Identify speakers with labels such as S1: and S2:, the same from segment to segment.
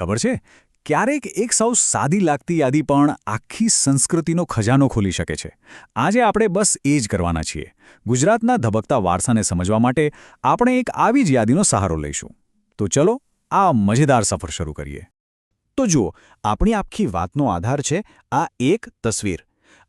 S1: ખબર છે, ક્યારેક એક સૌ સાદી લાગતી યાદી પણ આખી સંસ્કૃતિનો ખજાનો ખોલી શકે છે. આજે આપણે બસ એ જ કરવાના છીએ. ગુજરાતના ધબકતા વારસાને સમજવા માટે આપણે એક આવી જ યાદીનો સહારો લઈશું. તો ચલો આ મજેદાર સફર શરૂ કરીએ.
S2: તો જુઓ, આપણી આખી વાતનો આધાર છે આ એક તસવીર.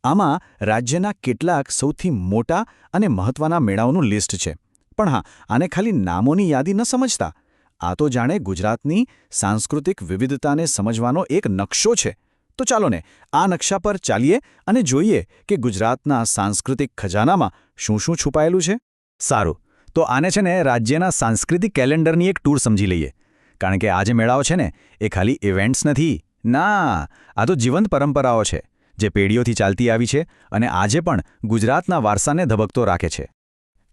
S2: આમાં રાજ્યના કેટલાક સૌથી મોટા અને મહત્વના મેળાઓનું લિસ્ટ છે. પણ હા, આને ખાલી નામોની યાદી ન સમજતા. આ તો જાણે ગુજરાતની સાંસ્કૃતિક વિવિધતાને સમજવાનો એક નકશો છે. તો ચાલો ને આ નકશા પર ચાલીએ અને જોઈએ કે ગુજરાતના સાંસ્કૃતિક ખજાનામાં શું શું છુપાયેલું છે.
S1: સારું, તો આને છે ને રાજ્યના સાંસ્કૃતિક કેલેન્ડરની એક ટૂર સમજી લઈએ. કારણ કે આ જે મેળાઓ છે ને એ ખાલી ઇવેન્ટ્સ નથી. ના, આ તો જીવંત પરંપરાઓ છે જે પેઢીઓથી ચાલતી આવી છે અને આજે પણ ગુજરાતના વારસાને ધબકતો રાખે છે.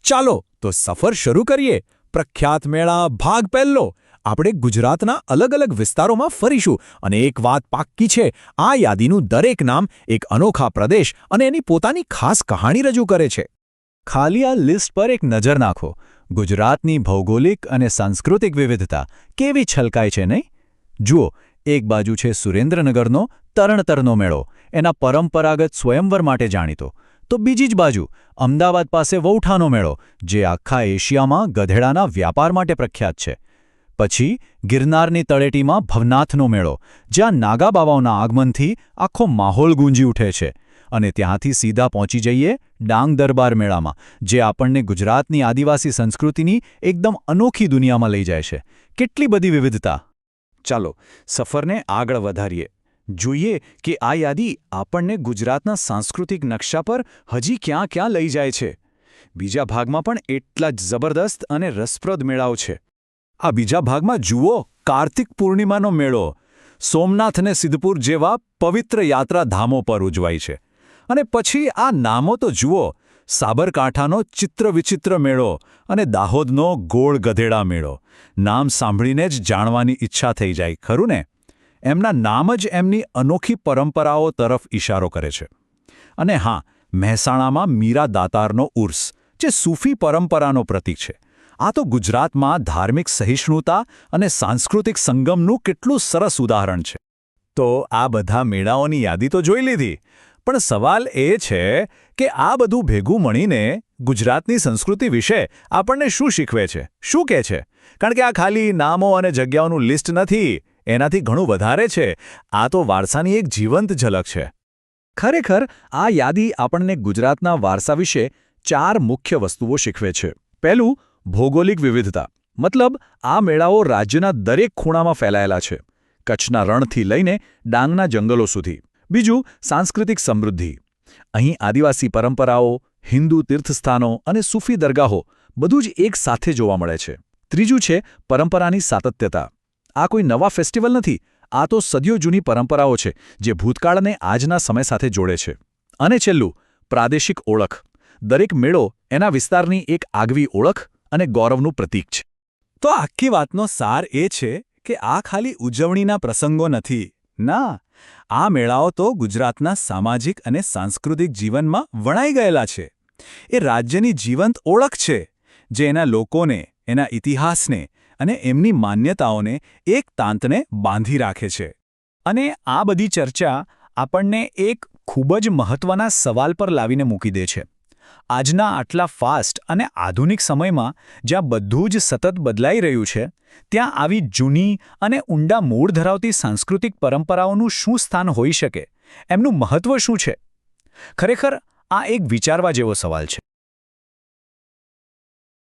S3: ચાલો તો સફર શરૂ કરીએ. પ્રખ્યાત મેળા ભાગ પહેલો. આપણે ગુજરાતના અલગ અલગ વિસ્તારોમાં ફરીશું અને એક વાત પાક્કી છે, આ યાદીનું દરેક નામ એક અનોખા પ્રદેશ અને એની પોતાની ખાસ કહાણી રજૂ કરે છે.
S1: ખાલી આ લિસ્ટ પર એક નજર નાખો. ગુજરાતની ભૌગોલિક અને સાંસ્કૃતિક વિવિધતા કેવી છલકાય છે નહીં? જુઓ, એક બાજુ છે સુરેન્દ્રનગરનો તરણતરનો મેળો, એના પરંપરાગત સ્વયંવર માટે જાણીતો. તો બીજી જ બાજુ અમદાવાદ પાસે વૌઠાનો મેળો, જે આખા એશિયામાં ગધેડાના વ્યાપાર માટે પ્રખ્યાત છે. પછી ગિરનારની તળેટીમાં ભવનાથનો મેળો, જ્યાં નાગા બાવાઓના આગમનથી આખો માહોલ ગુંજી ઉઠે છે. અને ત્યાંથી સીધા પહોંચી જઈએ ડાંગ દરબાર મેળામાં, જે આપણને ગુજરાતની આદિવાસી સંસ્કૃતિની એકદમ અનોખી દુનિયામાં લઈ જાય છે. કેટલી બધી વિવિધતા! ચાલો સફરને આગળ વધારીએ. જોઈએ કે આ યાદી આપણને ગુજરાતના સાંસ્કૃતિક નકશા પર હજી ક્યાં ક્યાં લઈ જાય છે. બીજા ભાગમાં પણ એટલા જ જબરદસ્ત અને રસપ્રદ મેળાઓ છે. આ બીજા ભાગમાં જુઓ, કાર્તિક પૂર્ણિમાનો મેળો સોમનાથ અને સિદ્ધપુર જેવા પવિત્ર યાત્રાધામો પર ઉજવાય છે. અને પછી આ નામો તો જુઓ, સાબરકાંઠાનો ચિત્ર-વિચિત્ર મેળો અને દાહોદનો ગોળ ગધેડા મેળો. નામ સાંભળીને જ જાણવાની ઈચ્છા થઈ જાય, ખરું ને? એમના નામ જ એમની અનોખી પરંપરાઓ તરફ ઇશારો કરે છે. અને હા, મહેસાણામાં મીરા દાતારનો ઉર્સ, જે સૂફી પરંપરાનો પ્રતીક છે. આ તો ગુજરાતમાં ધાર્મિક સહિષ્ણુતા અને સાંસ્કૃતિક સંગમનું કેટલું સરસ ઉદાહરણ છે. તો આ બધા મેળાઓની યાદી તો જોઈ લીધી, પણ સવાલ એ છે કે આ બધું ભેગું મળીને ગુજરાતની સંસ્કૃતિ વિશે આપણને શું શીખવે છે, શું કહે છે? કારણ કે આ ખાલી નામો અને જગ્યાઓનું લિસ્ટ નથી, એનાથી ઘણું વધારે છે. આ તો વારસાની એક જીવંત ઝલક છે. ખરેખર આ યાદી આપણને ગુજરાતના વારસા વિશે 4 મુખ્ય વસ્તુઓ શીખવે છે. પહેલું, ભૌગોલિક વિવિધતા. મતલબ આ મેળાઓ રાજ્યના દરેક ખૂણામાં ફેલાયેલા છે, કચ્છના રણથી લઈને ડાંગના જંગલો સુધી. બીજું, સાંસ્કૃતિક સમૃદ્ધિ. અહીં આદિવાસી પરંપરાઓ, હિન્દુ તીર્થસ્થાનો અને સૂફી દરગાહો બધું જ એક સાથે જોવા મળે છે. ત્રીજું છે પરંપરાની સાતત્યતા. આ કોઈ નવા ફેસ્ટિવલ નથી, આ તો સદીઓ જૂની પરંપરાઓ છે જે ભૂતકાળને આજના સમય સાથે જોડે છે. અને છેલ્લું, પ્રાદેશિક ઓળખ. દરેક મેળો એના વિસ્તારની એક આગવી ઓળખ અને ગૌરવનું પ્રતીક છે. તો આખી વાતનો સાર એ છે કે આ ખાલી ઉજવણીના પ્રસંગો નથી. ના, આ મેળાઓ તો ગુજરાતના સામાજિક અને સાંસ્કૃતિક જીવનમાં વણાઈ ગયેલા છે. એ રાજ્યની જીવંત ઓળખ છે, જે એના લોકોને, એના ઇતિહાસને અને એમની માન્યતાઓને એક તાંતને બાંધી રાખે છે. અને આ બધી ચર્ચા આપણને એક ખૂબ જ મહત્વના સવાલ પર લાવીને મૂકી દે છે. આજના આટલા ફાસ્ટ અને આધુનિક સમયમાં જ્યાં બધું જ સતત બદલાઈ રહ્યું છે, ત્યાં આવી જૂની અને ઊંડા મૂળ ધરાવતી સાંસ્કૃતિક પરંપરાઓનું શું સ્થાન હોઈ શકે? એમનું મહત્વ શું છે? ખરેખર આ એક વિચારવા જેવો સવાલ છે.